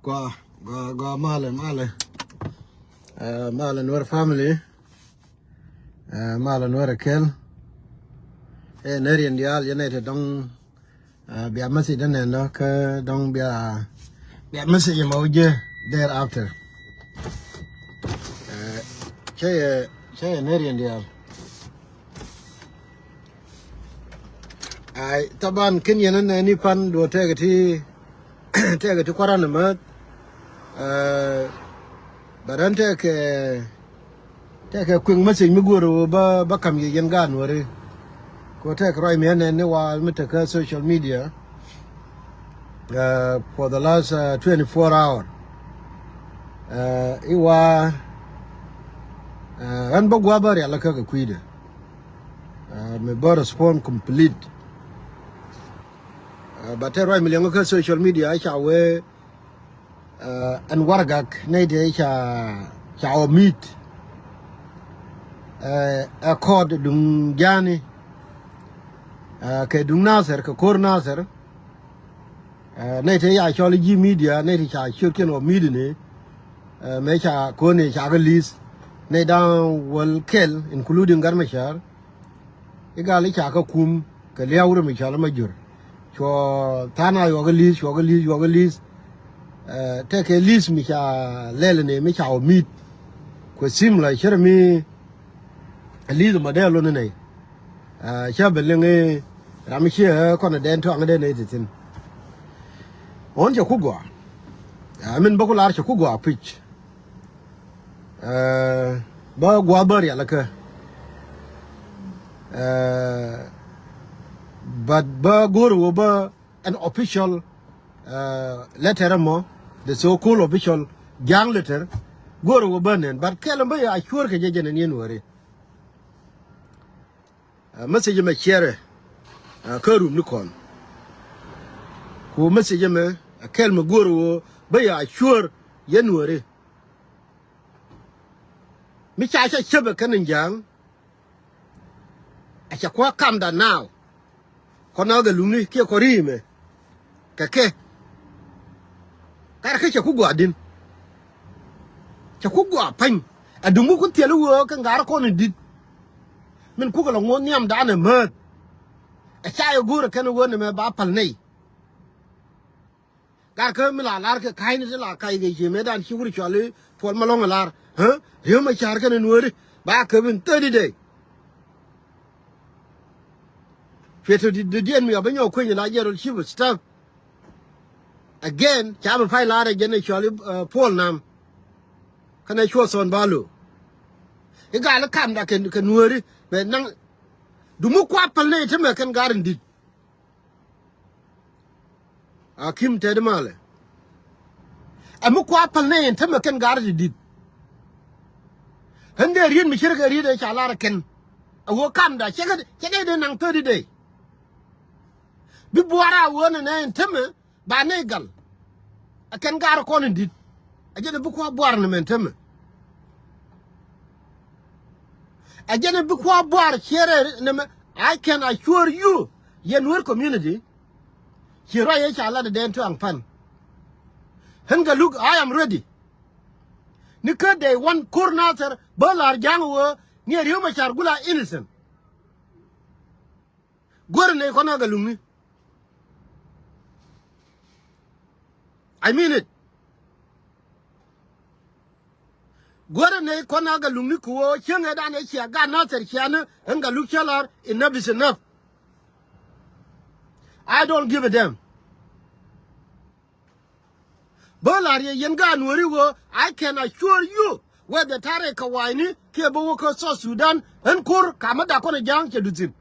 go male Nuer family male Nuer kel nerian dial yenete dong bia message den no ka dong bia message moje thereafter che nerian dial ai taban kin yenan ni pan do tegati tegati korana mat baran teke kwing message mi guru ba kam yen gan wori ko tek roi me ne wa mitaka social media for the last 24 hours iwa an ba gwa bari alaka ka kuide me ba respond complete but roi mi lengo ka social media acha we an wargak ne de cha o meet accord dum jani ke dum naser ke kor naser ne te ya choli media ne te cha shirken o media ne me cha ko ne cha release ne down will kill including garmashar igali cha ka kum ke lewru mi cha majur cho tana yo release take a list mi cha lele mi cha o meet ko simla shermi list modelo ne cha belenge ramishia kona den to ngade ne titin on je kugwa amin bakular cha kugwa pitch ba gwa bari alaka but ba guru ba an official letter mo the so-called official gang letter guru ba nen but kelamba ya sure ke jeje ne wore message me share karum ni kon ko message me kelma guru ba ya sure yen wore mi cha chebe kanin jang a cha kwa kam da now kono ga lumni ke korime kake kar ke cha kugwa din cha kugwa pan adumu ku telu wo kan gar ko ni dit min ku ga ngo niam da na mat a cha yo gura kan wo ne me ba pal nei gar ka mi la lar ke kai ni la kai ge je me dan chi wuri chale pol malong lar ha yo ma char kan nuori ba ka bin 30 day feto di dien mi abanyo ko ni la jero chi bu stuff again chaban fai la re gene chole pol nam kana chwo son balu iga la kam da ken nuori be nang du mu kwa pal ne te me kan garin dit akim te de male amu kwa pal ne te me kan garin dit hande rien mi shirga ri da cha la ken awo kam da chega de nang 30 day bi buara wona ne te me ba ne gal akan gar ko ni dit ajene bu ko buar ne men te me ajene bu ko buar chere ne me I can assure you Nuer community hiro ye cha la de den to ang pan hanga look I am ready nika day one corner balar jangwo ni riyo ma char gula innocent gor ne kono ga lumni I mean it gor ne kono ga lumni ko chenga da ne chia ga na ter chiana hanga look chalar enough is enough I don't give a damn balar ye yenga nwori wo I can assure you where the tare kawaini ke bo ko so Sudan en kur kamada ko ne jang ke dutin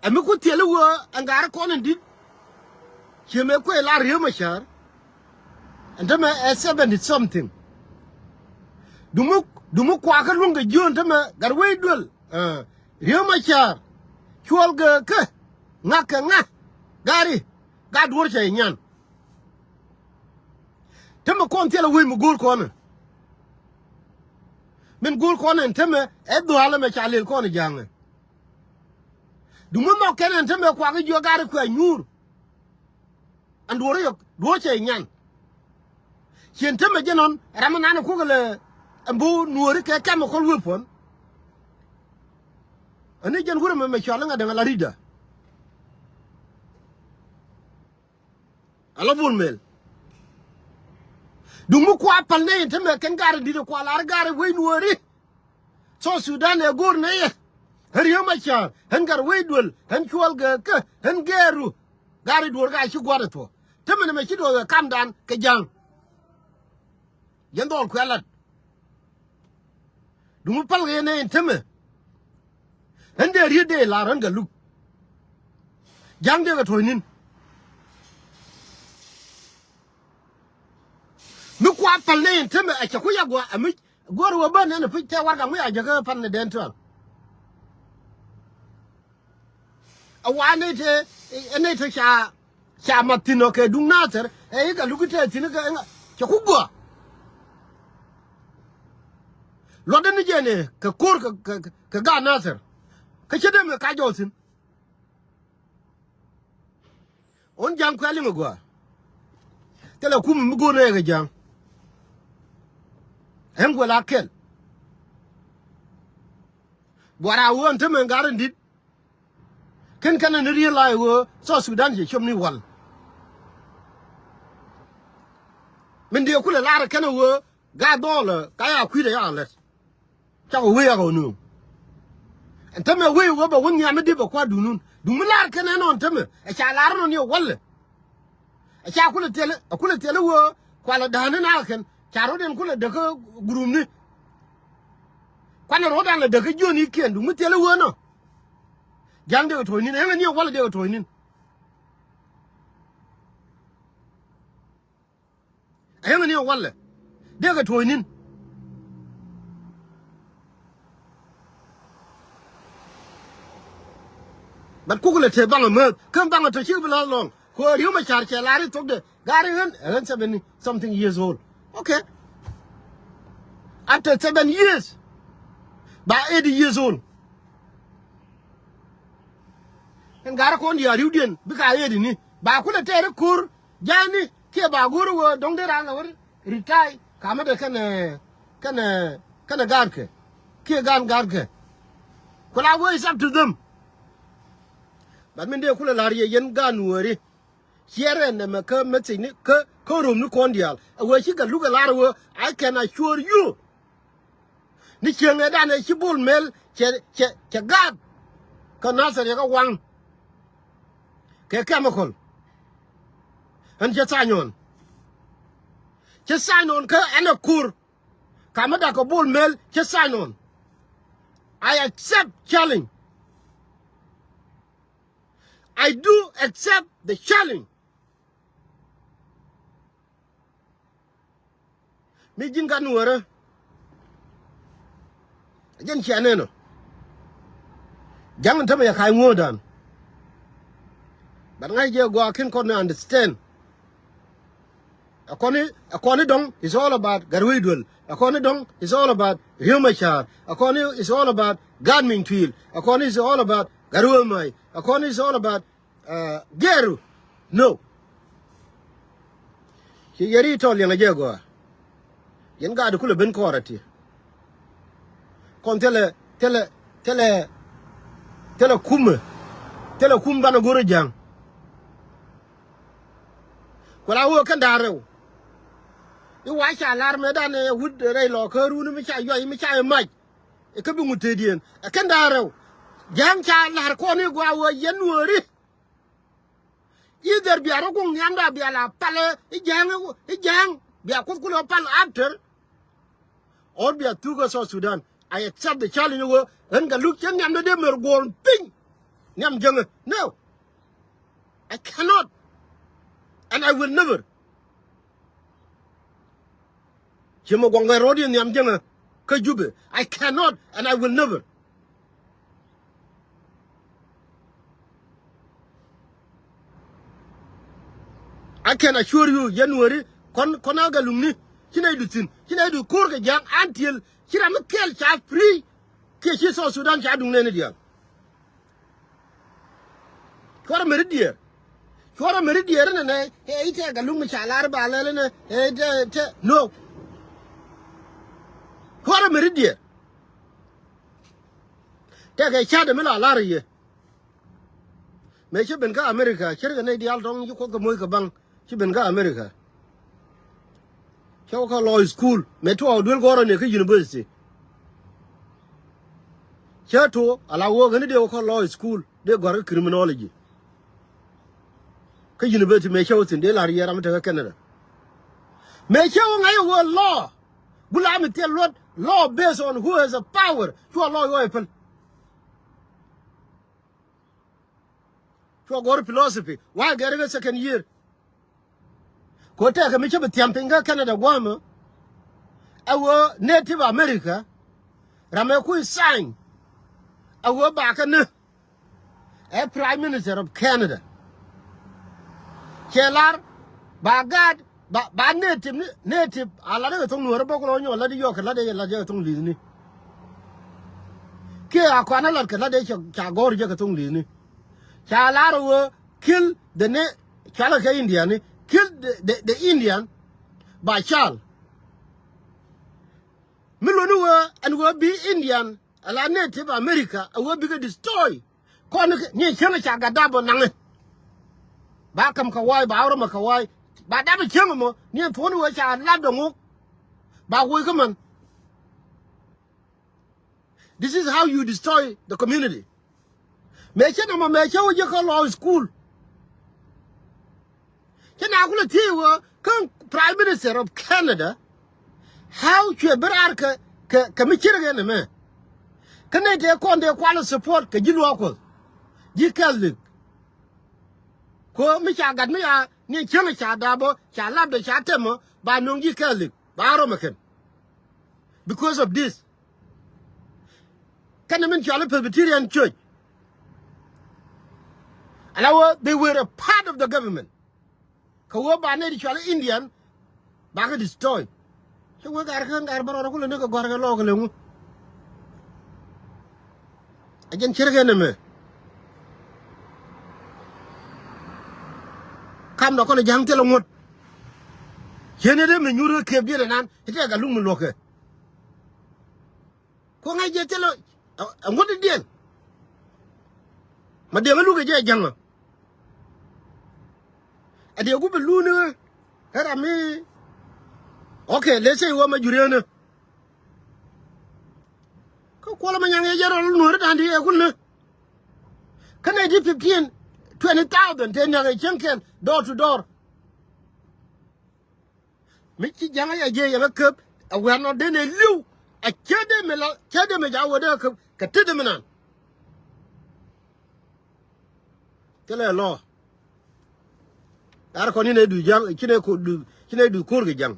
ami ku tele wo angar ko ne dit ke me ko la riyo mashar and me 70 something dumu kwa ka lunga jon tama garwe dol riyo mashar chwal ga ke ngaka gari gadur che nyan tama kon tele wi mu gol ko na min gol ko na tama edo hala me chalil ko na jang du mo mo kenen tembe kwa ga jo gare kwa nyur andore yo do che nyan chen tembe jenon ramana na ko gele ambu nuori ke kam ko wepon ani jen gure me chala nga de la rida ala bul mel du mo kwa pal ne tembe ken gare di ko la gare we nuori so Sudan e gur ne ye her yo ma cha hen gar we dul hen chwal ga ka hen geru gare dur ga chi gwada to tembe ne me chi do kam dan ke jang yen dol kwelat du mo pal ne tembe hen de ri de la ran ga lu jang de ga toinin mi kwa pal ne tembe a cha ku ya gwa ami gor wa ban ne fi ta war ga mu ya jaga pan ne den to a wa ne te cha matino ke dung na ter e ga lu te tin ga cha ku gwa lo de ne je ne ka kor ka ga na ter ka che de me ka jo tin on jang kwa li mo gwa te la ku mu go ne ga jang en gwa la kel bora won te men garan dit ken kana ne realize wo so Sudan je chom ni wal men de kula lara kana wo ga dole ka ya kwi de ya let cha wo ya go nu entame we wo ba won ya me de ba kwa dunun du mi lar kana no entame e cha lar no ni wal e cha kula tele wo kwala dana na kan cha ro den kula de ko gurum ni kwana ro dan le de ko joni ken du mi tele wo no jang de to ni ne ni wal de to ni ayanga ni wal de ga to ni but kugule te bang me kan bang to chi bla long ko riu ma char che lari tok de gari hen 70 something years old okay after 7 years by 80 years old en gara ko ndi riu den bi ka yedi ni ba kula te re kur jani ke ba guru wo dong de ran wor ritai kama de kana garke ke garke kula wo is up to them but men de kula lari yen ganuori here ne me ka metini ka rum ni kondial we shi ga luga larwo I can assure you ni chenge da ne shibul mel che gad ka nasar ya ga wang ke chemical an je sanyon ka ana kur kamada ko bul mel che sanyon I accept challenge. I do accept the challenge. Mi jinga nuara. Jen chane no. Jangan tama ya kai ngodan. But ngai je go akin ko understand. Akoni dong is all about garwidul. Akoni dong is all about humachar. Akoni is all about gardening tool. Akoni is all about garumai. Akoni is all about geru. No. He yeri tol yang ajago. Yen ga adukule ben korati. Kon tele kum bana goro jang. Kwala wo kan daro. I wa cha lar me dan wud rei lo ko ru ni mi cha yo mi cha mai. E ka bi mutedien. E kan daro. Jang cha lar ko ni gwa wo yen wori. Either bi aro ko nyanda bi ala pale i jang bi akulo pal after or bi atugo so Sudan. I accept the challenge wo en ga look chen nyam de mer gon ping. Nyam jang no. I cannot and I will never. Chimo gonga rodi nyam jang ka jube. I cannot and I will never. I can assure you, January, konaga lumni, kina dutin, kina du kurga jang until kina mekel cha free, ke chi so Sudan cha dung nene dia. chora meridier ne ite ga lungu chalar ba le ne te no chora meridier te ga cha de mala lar ye me che ben ga America chir ga ne dial dong ko ga moy ga bang che ben ga America che ko law school me to dul goro ne ka university che to ala wo ga ne de ko law school de goro criminology ka university me che tin de la riera mata ka Canada me che ngai wo law bula mi tell what law based on who has a power to law yo epel to go philosophy why get a second year ko ta ka mi che betiampinga Canada gwama awo native America rame ku sign awo ba ka ne a prime minister of Canada chelar ba gad ba native ala de tong nuer ba ko nyo la de yo ka la de tong li ni ke akwana la ka la de cha gor je ka tong li ni cha la ro kill the ne chala ka Indian ni kill the Indian by chal milonu and will be Indian ala native America will be destroy kon ni chama cha gadabo nang ba kam ka wai ba ro ma ka wai ba da ba chama mo ni thonu wa cha la do ngo ba wo ka man this is how you destroy the community me che no me che wo je ka law school che na ku ti wo kan prime minister of Canada how you berar ka mi chire ne me kan de ko de kwala support ka jilu ko ji kallik ko mi cha gad mi ya ni chama cha dabo cha lab de cha temo ba nong ji kallik ba ro maken because of this can the Presbyterian church and they were a part of the government ko ba ne di chala Indian ba ka destroy so we gar kan gar baro ko le ne ko gar ga lo ko le mu ajen chirge ne me kam no ko jang telo ngot chene de me nyuro ke bi le nan ite ga lumu loke ko ngai je telo ngot dien ma de lu ke je jang ade gu be lu ne era mi okay let's say wo ma jure ne ko la ma nyang ye jero lu no dan di e kul ne kana di 15 20,000 ten ya chenken door to door mi ci janga ya je ya kep a we no de ne liu a chede me la chede me ja wo de ka tede me nan tele lo dar ko ni ne du jang kine du kur ge jang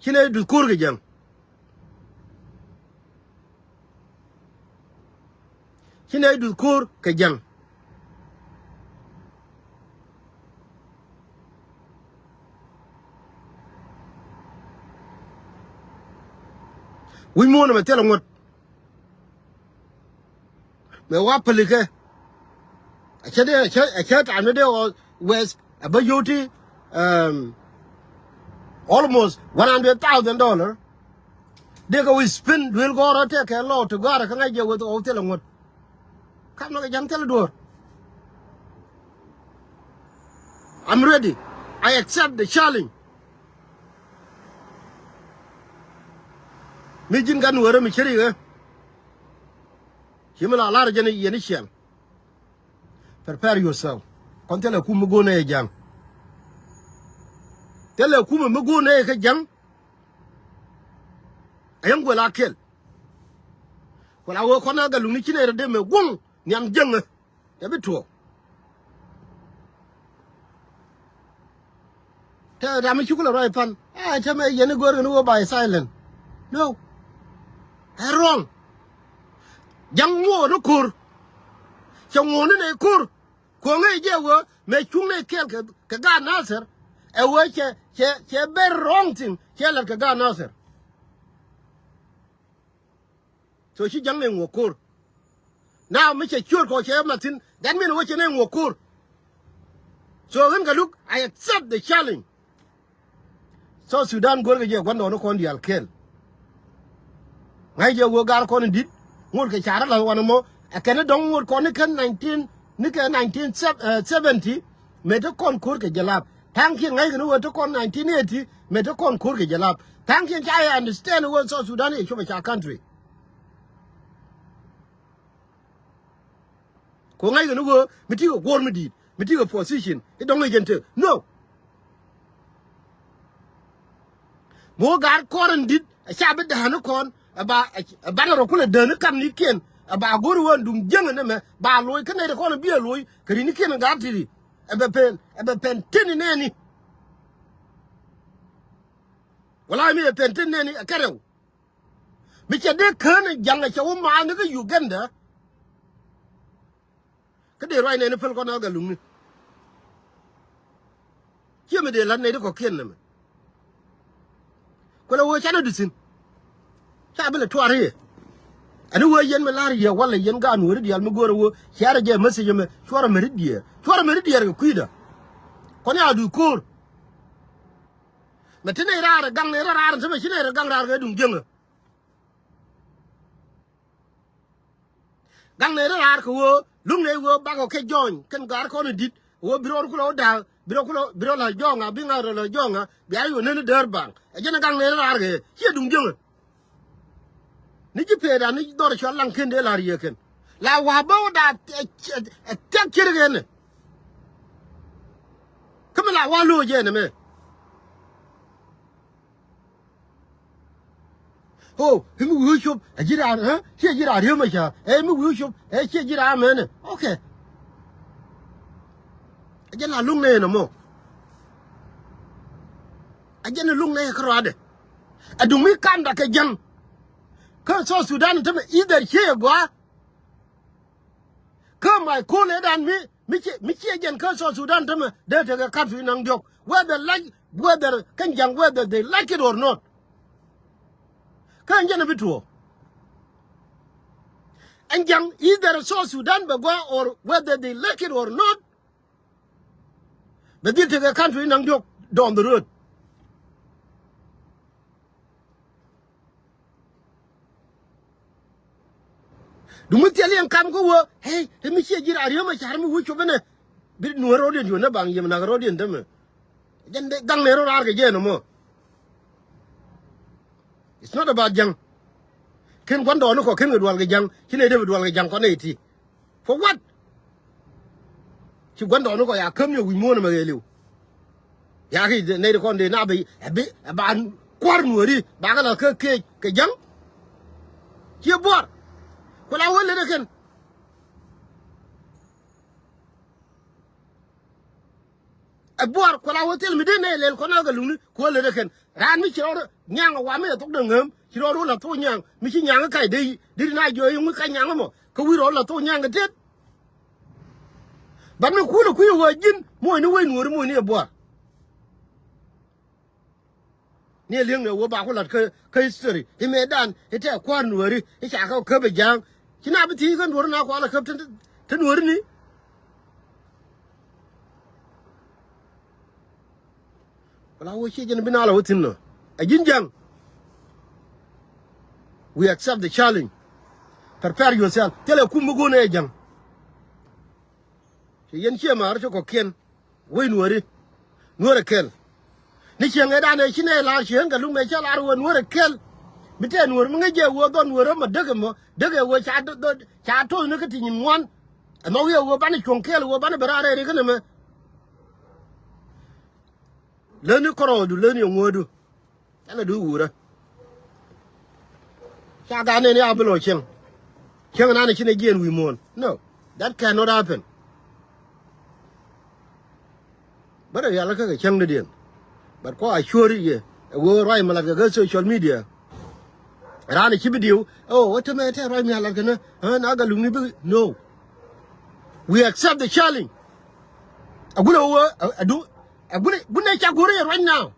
kine du kur ge jang kine du kur ke jang we mo na metelo ngot me wa pelike a chede ta me de west abayoti almost $100,000 they go we spend will go rote ke lo to gara ka ngaje wo to telo ngot kam no jang telo door I'm ready I accept the challenge mi jin gan wore mi chiri ga himala lar jene yeni shen prepare yourself kon tele ku mu go na jang tele ku mu go na ka jang ayang wala kel wala wo kona ga luni kine de me gung nyam jeng ya bitu ta da mi chukula rai pan chama yeni gor no by silent no wrong jang wo no kur chong wo ne kur ko ngai je wo me chung ne kel ka ga nasser e wo che be wrong thing che la ka ga nasser so shi jang ne wo kur now me che chur ko che matin that mean what you name wokur so when ga look I accept the challenge so Sudan go ga je kwando no kon dial kel ngai je wo gar ko dit ngol ke chara la wana mo akene dong ngol ko ni kan 1970 me to kon kur ke jalap tang ki ngai no to kon 1980 me to kon kur ke jalap tang ki I understand what so Sudan is your country ko ngai no go me ti go gor me di me ti go position it don't get no mo gar koran dit shabe da hanu kon aba ro kula de kam ni ken aba gor won dum jeng ne me ba loy kan de kon bi loy kri ni ken gar tiri ebe pen tin ne ni wala mi pen tin ne ni akarew mi che de kan jang che wo ma ne ga Uganda ka de roi ne ne pel kon ga lum ni che me de lan ne ko ken ne me ko la wo cha na dusin cha bele tuare ani wo yen me lar ye wala yen ga nu ri yal me goro wo chara je message me chora me ri ga kuida ko ne adu kur me tene ra gang ne ra se me chine ra gang ra ga dum jenga gang ne ra ko wo lung ne wo ba ko ke join ken gar ko ne dit wo biro ko lo da biro la jonga bi nga la jonga bi ayo ne der bang e jena gang ne ra ga che dum jenga ni ji peda ni do cho lang ken de la rie ken la wa ba da te kire gen kama la wa lo je ne me oh himu wu shop a jira ha che jira rie ma sha e mu wu shop e che jira me ne okay a jena lung ne no mo a jena lung ne kro ade a du mi kan da ke jang kan so Sudan ta me either here gwa kan mai ko le dan mi che gen kan so Sudan ta me de te ga country nang jok whether kan jang whether they like it or not kan jana bituo and jang either so Sudan ba gwa or whether they like it or not but they take a country nang jok down the road dumuteli en kam ko wo hey mi che jira riyo ma char mi wucho bene bi Nuer rodien yo na bang yem na rodien deme jende gang ne ro ar ge je no mo it's not about jang ken kwando no ko ken gedwal ge jang kine de gedwal ge jang ko ne ti for what chi kwando no ko ya kam yo wi mo na ma ge liu ya ki ne de kon de na bi ba kwar Nueri ba ga la ke jang chi bor ko la wole de ken bor ko la hotel mi de ne lel ko na ga luni ko le de ken ran mi chiro nyang wa me to de ngam chiro ro la to nyang mi chi nyang kai de na jo yu ka nyang mo ko wi ro la to nyang de ba mi ku lo ku yo jin mo ni we Nuer mo ni bor ni leng ne wo ba ko la ke history i me dan ite kwa Nueri i cha ka ke be jang kina bi ti kan Nuer na ko la ke te Nuer ni wala wo chi jen binala wotin no a jinjang we accept the challenge prepare yourself tele kumbu go ne jang yen che mar ko ken we Nuer kel ni chenge da ne chine la chen ga lu me cha la ro Nuer kel bite Nuer nge je wo don Nuer ma dege wo cha to ne ka tin mon ma wo ba ni chon kel wo ba ni barare ri kana me leni koro du leni ngodu ana du wura cha ga ne ablo chen na ne chine gen wi mon no that cannot happen but ya la ka chen de den but ko assure ye wo rai mala ga social media rani ki video oh what me ta rai mi ala kana na ga lungi bi no we accept the challenge agula wo adu agune cha gore right now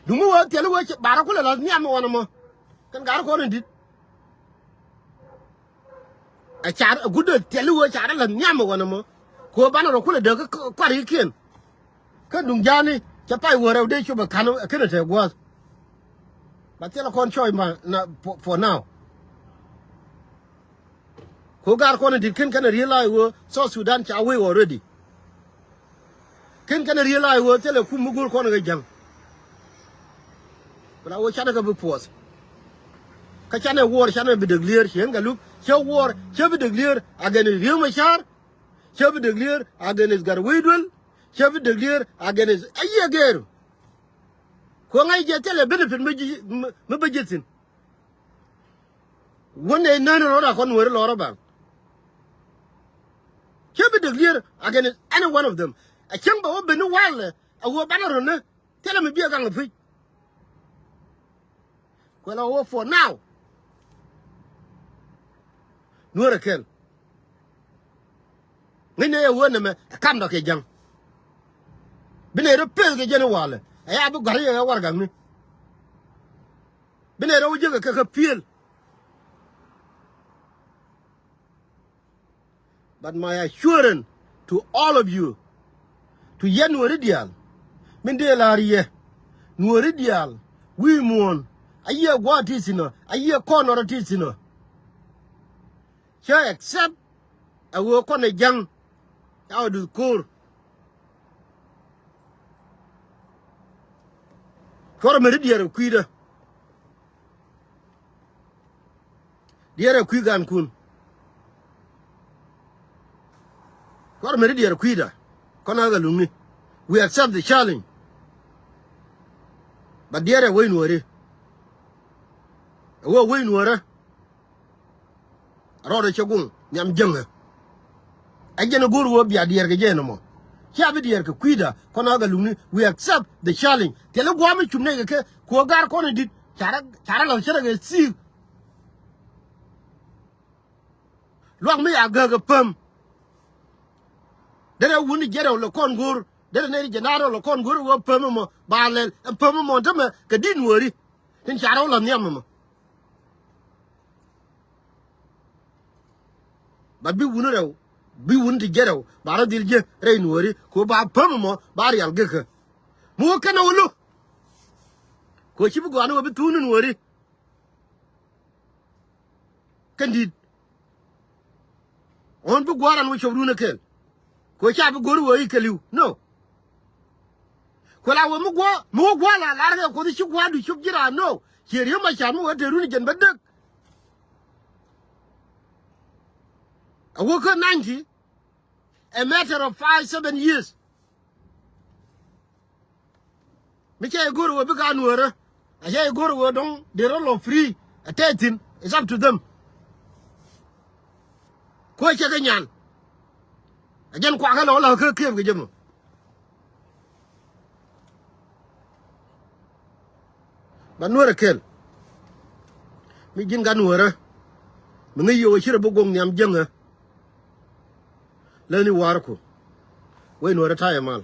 dumu wo tele wo bara kula la nyam wona mo kan gar ko ndit a char a good telu a char la nyama wana mo ko bana ro kula de ko kwari kien ka dung jani cha pai wora de chuba kanu kana te gwas but tell kon choy ma na for now ko gar kon dit ken kana realize wo so Sudan cha we already ken kana realize wo tele ku mugul kon ga jang bra wo cha daga bu pos ka chane war chane be declare chen ga look che war che be declare against real machar che be declare against garwidul che be declare against ayeger ko ngai je tele benefit me budgetin wonne nane ro kon wor lo ba che be declare against any one of them a chen ba wo be no wale a wo banaro ne tele me bia ga ngafi ko la wo for now Nuer ken ngene ye wona me kam do ke jang bine ro pel ke jene wale aya bu gari ya warga ni bine ro je ka piel but my assurance to all of you to yen woridial min de lariye woridial we mon aye gwatisino aye konoro tisino cha accept a wo kon jang how do kur kor me diere kuida diere kuigan kun kor me diere kuida kona ga lumi we accept the challenge but diere we nuore wo we nuore rode chogun nyam jenga ajena guru wo bia diere ge jeno mo cha bi diere kuida kona ga lumi we accept the challenge tele gwa mi chumne ke ko gar kono dit chara la chere ge si luang mi aga ga pam dere wuni jere lo kon gur dere ne jenaro lo kon gur wo pam mo balel pam mo tama ke din wori tin chara la nyam mo ba bi wunu rew bi wun ti jere bara dil je rein wori ko ba pam mo ba real ge ke mo kana wulu ko ci bu gwana wo bi tunun wori kandi on bu gwaran wo chobru na kel ko cha bu goru wo ikeliu no ko la wo mo gwa la ga ko ci gwa du chub jira no keri ma cha mo de runi jen badak a wo ko 90 a matter of 5-7 years me cha goru wo bi ga nuora a cha goru wo don de rolo free a 13 it's up to them ko che ga nyan ajen kwa ga lo la ke kem ge jemo ba nuora kel mi jin ga nuora mi ngi yo shira bu gong nyam jenga leni war ko we nuora ta yamal